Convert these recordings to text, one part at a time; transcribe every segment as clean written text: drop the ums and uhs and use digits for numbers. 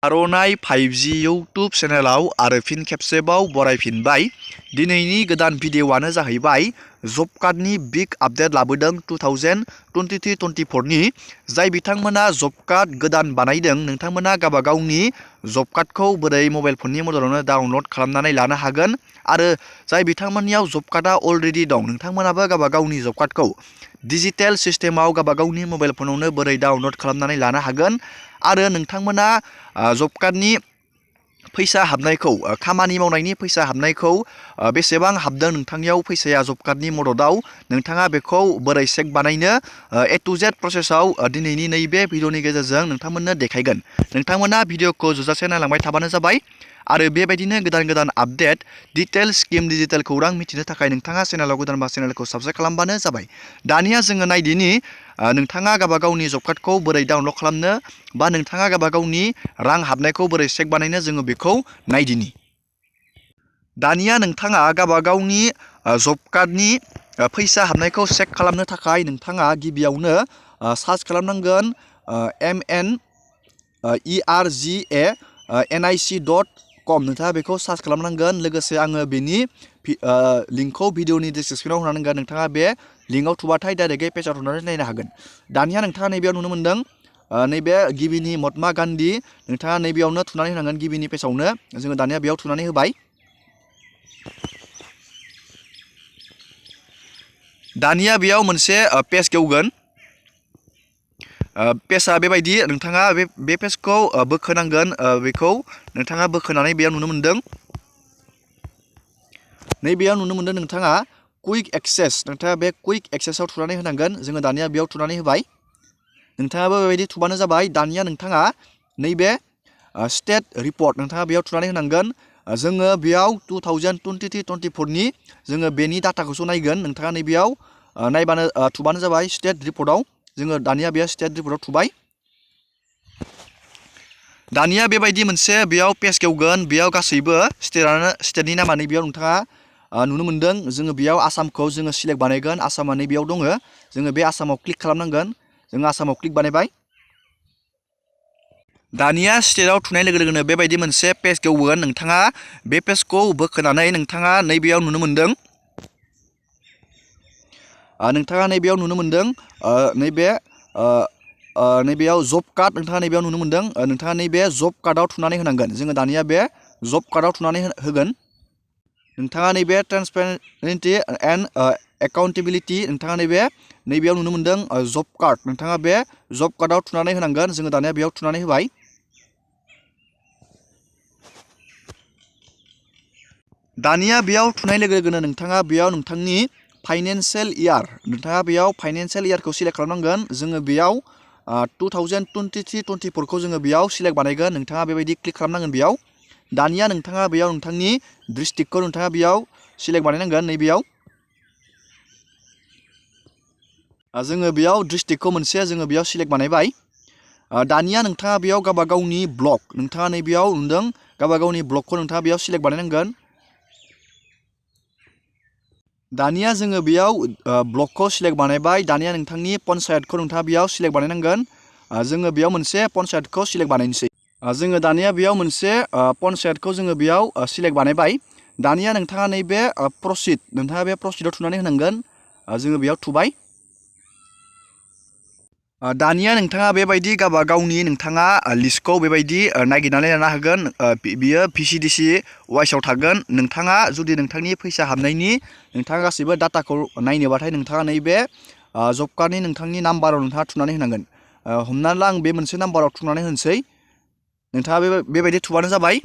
आर'नाइ 5G YouTube चेनेलाव आरो फिन खेबसेबाव बरायफिनबाय। दिनैनि गोदान भिडिअ'आनो जाहैबाय जब कार्डनि बिग आपडेट लाबोदों 2023-24 नि जाय बिथांमोना जब कार्ड गोदान बानायदों नोंथांमोना गावबागावनि जब कार्डखौ बोरै मबाइल फननि मददावनो डाउनलड खालामनानै लानो हागोन आरो जाय बिथांमोननियाव जब कार्डआ अलरेडि दं नोंथांमोनाबो गावबागावनि जब कार्डखौ डिजिटेल सिस्टेमाव गावबागावनि मबाइल फनावनो बोरै डाउनलड खालामनानै लानो हागोन आरो नोंथांमोना जब कार्डनि फैसा हाबनायखौ खामानि मावनायनि फैसा हाबनायखौ बेसेबां हाबदों नोंथांनियाव फैसाया जब कार्डनि मददाव नोंथाङा बेखौ बोरै चेक बानायनो A to Z प्रसेसआव दिनैनि नैबे भिडिअनि गेजेरजों नोंथांमोननो देखायगोन। नोंथांमोना भिडिअखौ जोबजासे नायलांबाय थाबानो जाबाय आरो बेबायदिनो गोदान गोदान आपडेट डिटेल स्किम डिजिटेल खौरां मिथिनो थाखाय नोंथाङा चेनेलाव गोदानबा चेनेलखौ साबस्क्राइब खालामबानो जाबाय। दानिया जोङो नायदिनि नोंथाङा गावबागावनि जब कार्डखौ बोरै डाउनलड खालामनो बा नोंथाङा गावबागावनि रां हाबनायखौ बोरै चेक बानायनो जोङो बेखौ नायदिनि। दानिया नोंथाङा गावबागावनि जब कार्डनि फैसा हाबनायखौ चेक खालामनो थाखाय नोंथाङा गिबियावनो सार्च खालामनांगोन MNERGANIC.com नोंथाङा बेखौ सार्च खालामनांगोन। लोगोसे आङो बेनि लिंकखौ भिडिअनि डिसक्रिपसनाव होनांगोन। नोंथाङा बे लिंकआव थुबाथाय डाइरेक्टयै पेजआव थुनानै नायनो हागोन। दानिया नोंथाङा नैबेयाव नुनो मोन्दों नैबे गिबिनि महात्मा गान्धी नोंथाङा नैबेयावनो थुनानै होनांगोन गिबिनि पेजआवनो जोङो दानिया बेयाव थुनानै होबाय। दानिया बेयाव मोनसे पेज गेवगोन। पेजआ बेबायदि नोंथाङा बे पेजखौ बोखोनांगोन। बेखौ नोंथाङा बोखोनानै बेयाव नुनो मोन्दों नैबेयाव नुनो मोन्दों नोंथाङा कुइक एक्सेस नोंथाङा बे कुइक एक्सेसआव थुनानै होनांगोन। जोङो दानिया बेयाव थुनानै होबाय। नोंथाङाबो बेबायदि थुबानो जाबाय। दानिया नोंथाङा नैबे स्टेट रिपर्ट नोंथाङा बेयाव थुनानै होनांगोन। जोङो बेयाव 2023-24 नि जोङो बेनि डाटाखौसो नायगोन। नोंथाङा नैबेयाव नायबानो थुबानो जाबाय स्टेट रिपर्टआव। जोङो दानिया बेयाव स्टेट रिपर्टआव थुबाय। दानिया बेबायदि मोनसे बेयाव पेज गेवगोन। बेयाव गासैबो स्टेटनि नामा नैबेयाव नोंथाङा नुनो मोन्दों। जोङो बेयाव आसामखौ जोङो सिलेक्ट बानायगोन। आसामा नैबेयाव दङ। जोङो बे आसामाव क्लिक खालामनांगोन। जोङो आसामाव क्लिक बानायबाय। दानिया स्टेटआव थुनाय लोगो लोगोनो बेबायदि मोनसे पेज गेवगोन। नोंथाङा बे पेजखौ बोखोनानै नोंथाङा नैबेयाव नुनो मोन्दों नैबेयाव जब कार्ड नोंथाङा नैबेयाव नुनो मोन्दों। नोंथाङा नैबे जब कार्डआव थुनानै होनांगोन। जोङो दानिया बे जब कार्डआव थुनानै होगोन। नोंथाङा नैबे ट्रेन्सपेरेन्सि एन्ड एकाउन्टेबिलिटि नोंथाङा नैबेयाव नुनो मोन्दों जब कार्ड नोंथाङा बे जब कार्डआव थुनानै होनांगोन। जोङो दानिया बेयाव थुनानै होबाय। दानिया बेयाव थुनाय लोगो लोगोनो नोंथाङा बेयाव नोंथांनि फाइनान्सियेल इयार नोंथाङा बेयाव फाइनान्सियेल इयारखौ सिलेक्ट खालामनांगोन। जोङो बेयाव 2023-24 खौ जोङो बेयाव सिलेक्ट बानायगोन। नोंथाङा बेबायदि क्लिक खालामनांगोन बेयाव। दानिया नोंथाङा बेयाव नोंथांनि डिस्ट्रिक्टखौ नोंथाङा बेयाव सिलेक्ट बानायनांगोन। नैबेयाव जोङो बेयाव डिस्ट्रिक्टखौ मोनसे जोङो बेयाव सिलेक्ट बानायबाय। दानिया नोंथाङा बेयाव गावबागावनि ब्लक नोंथाङा नैबेयाव नुदों गावबागावनि ब्लकखौ नोंथाङा बेयाव सिलेक्ट बानायनांगोन। दानिया जोङो बेयाव ब्लकखौ सिलेक्ट बानायबाय। दानिया नोंथांनि पन्सायतखौ नोंथाङा बेयाव सिलेक्ट बानायनांगोन। जोङो बेयाव मोनसे पन्सायतखौ सिलेक्ट बानायनोसै। जोङो दानिया बेयाव मोनसे पन्सायतखौ जोङो बेयाव सिलेक्ट बानायबाय। दानिया नोंथाङा नैबे प्रसिड नोंथाङा बे प्रसिडआव थुनानै होनांगोन। जोङो बेयाव थुबाय। दानिया नोंथाङा बेबायदि गावबागावनि नोंथाङा लिस्टखौ बेबायदि नागिरनानै लानो हागोन। बियो VCDC वाइसआव थागोन। नोंथाङा जुदि नोंथांनि फैसा हाबनायनि नोंथाङा गासैबो डाटाखौ नायनोबाथाय नोंथाङा नैबे जब कार्डनि नोंथांनि नाम्बाराव नोंथाङा थुनानै होनांगोन। हमनानै ला आं बे मोनसे नाम्बाराव थुनानै होनोसै। नोंथाङा बेबायदि थुबानो जाबाय।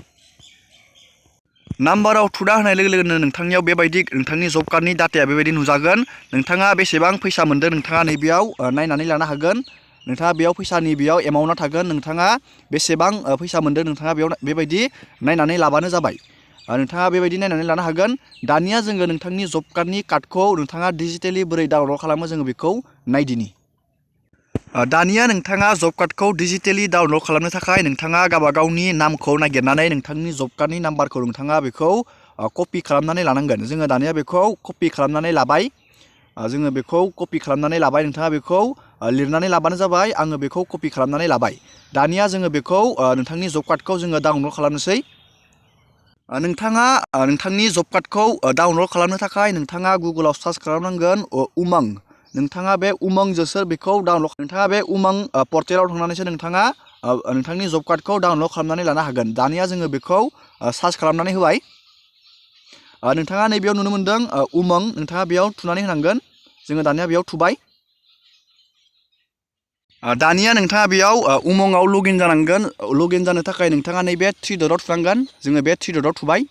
नाम्बाराव थुना होनाय लोगो लोगोनो नोंथांनियाव बेबायदि नोंथांनि जब कार्डनि डाटाया बेबायदि नुजागोन। नोंथाङा बेसेबां फैसा मोन्दों नोंथाङा नैबेयाव नायनानै लानो हागोन। नोंथाङा बेयाव फैसानि बेयाव एमाउन्टआ थागोन। नोंथाङा बेसेबां फैसा मोन्दों नोंथाङा बेयाव बेबायदि नायनानै लाबानो जाबाय। नोंथाङा बेबायदि नायनानै लानो हागोन। दानिया जोङो नोंथांनि जब कार्डनि कार्डखौ नोंथाङा डिजिटेलि बोरै डाउनलड खालामो जोङो बेखौ नायदिनि। दानिया नोंथाङा जब कार्डखौ डिजिटेलि डाउनलड खालामनो थाखाय नोंथाङा गावबागावनि नामखौ नागिरनानै नोंथांनि जब कार्डनि नाम्बारखौ नोंथाङा बेखौ कपि खालामनानै लानांगोन। जोङो दानिया बेखौ कपि खालामनानै लाबाय। नोंथाङा बेखौ लिरनानै लाबानो जाबाय। आङो बेखौ कपि खालामनानै लाबाय। दानिया जोङो बेखौ नोंथांनि जब कार्डखौ जोङो डाउनलड खालामनोसै। नोंथाङा नोंथांनि जब कार्डखौ डाउनलड खालामनो थाखाय नोंथाङा गुगोलाव सार्च खालामनांगोन उमांग। नोंथाङा बे उमांगजोंसो बेखौ डाउनलड नोंथाङा बे उमांग पर्टेलाव थांनानैसो नोंथाङा नोंथांनि जब कार्डखौ डाउनलड खालामनानै लानो हागोन। दानिया जोङो बेखौ सार्च खालामनानै होबाय। नोंथाङा नैबेयाव नुनो मोन्दों उमांग, नोंथाङा बेयाव थुनानै होनांगोन। जोङो दानिया बेयाव थुबाय। दानिया नोंथाङा बेयाव उमंगआव लगइन जानांगोन। लगइन जानो थाखाय नोंथाङा नैबे 3 डटआव थुनांगोन। जोङो बे 3 डटआव थुबाय।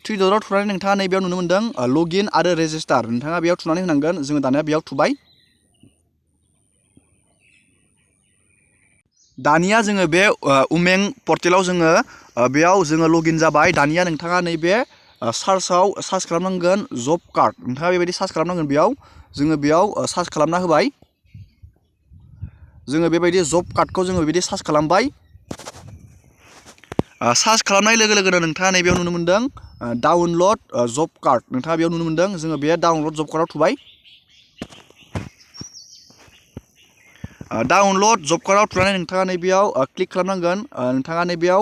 3 डटआव थुनानै नोंथाङा नैबेयाव नुनो मोन्दों लगइन आरो रेजिस्टार, नोंथाङा बेयाव थुनानै होनांगोन। जोङो दानिया बेयाव थुबाय। दानिया जोङो बे उमेंग पर्टेलाव जोङो बेयाव जोङो लगइन जाबाय। दानिया नोंथाङा नैबे सार्चआव सार्च खालामनांगोन जब कार्ड, नोंथाङा बेबायदि सार्च खालामनांगोन। बेयाव जोङो बेयाव सार्च खालामना होबाय। जोङो बेबायदि जब कार्डखौ जोङो बेबायदि सार्च खालामबाय। सार्च खालामनाय लोगो लोगोनो नोंथाङा नैबेयाव नुनो मोन्दों डाउनलड जब कार्ड, नोंथाङा बेयाव नुनो मोन्दों। जोङो बे डाउनलड जब कार्डआव थुबाय। डाउनलड जब कार्डआव थुनानै नोंथाङा नैबेयाव क्लिक खालामनांगोन। नोंथाङा नैबेयाव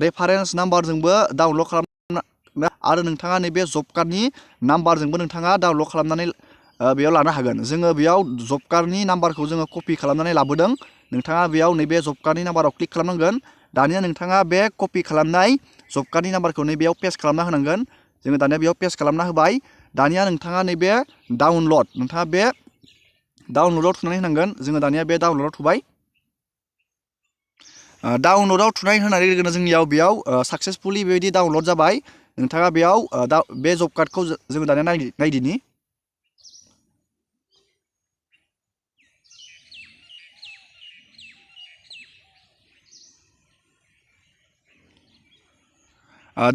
रेफारेन्स नाम्बारजोंबो डाउनलड खालाम आरो नोंथाङा नैबे जब कार्डनि नाम्बारजोंबो नोंथाङा डाउनलड खालामनानै बेयाव लानो हागोन। जोङो बेयाव जब कार्डनि नाम्बारखौ जोङो कपि खालामनानै लाबोदों। नोंथाङा बेयाव नैबे जब कार्डनि नाम्बाराव क्लिक खालामनांगोन। दानिया नोंथाङा बे कपि खालामनाय जब कार्डनि नाम्बारखौ नैबेयाव पेस्ट खालामना होनांगोन। जोङो दानिया बेयाव पेस्ट खालामना होबाय। दानिया नोंथाङा नैबे डाउनलड, नोंथाङा बे डाउनलडआव थुनानै होनांगोन। जोङो दानिया बे डाउनलडआव थुबाय। डाउनलडआव थुनाय होनाय लोगो लोगोनो जोंनियाव बेयाव साक्सेसफुलि बेबायदि डाउनलड जाबाय। नोंथाङा बेयाव बे जब कार्डखौ जोङो दानिया नायदिनि।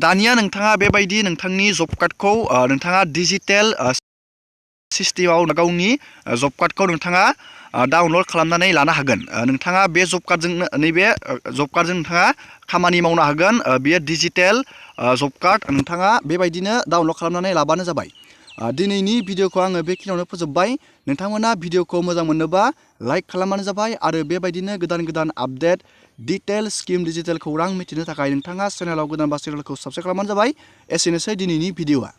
दानिया नोंथाङा बेबायदि नोंथांनि जब कार्डखौ नोंथाङा डिजिटेल सिस्टेमाव गावनि जब कार्डखौ नोंथाङा डाउनलड खालामनानै लानो हागोन। नोंथाङा बे जब कार्डजों नैबे जब कार्डजों नोंथाङा खामानि मावनो हागोन। बेयो डिजिटेल जब कार्ड, नोंथाङा बेबायदिनो डाउनलड खालामनानै लाबानो जाबाय। दिनैनि भिडिअखौ आङो बेखिनियावनो फोजोबबाय। नोंथांमोना भिडिअखौ मोजां मोनोबा लाइक खालामबानो जाबाय आरो बेबायदिनो गोदान गोदान आपडेट डिटेल स्किम डिजिटेल खौरां मिथिनो थाखाय नोंथाङा चेनेलाव गोदानबा चेनेलखौ साबस्क्राइब खालामबानो जाबाय। एसेनोसै दिनैनि भिडिअआ।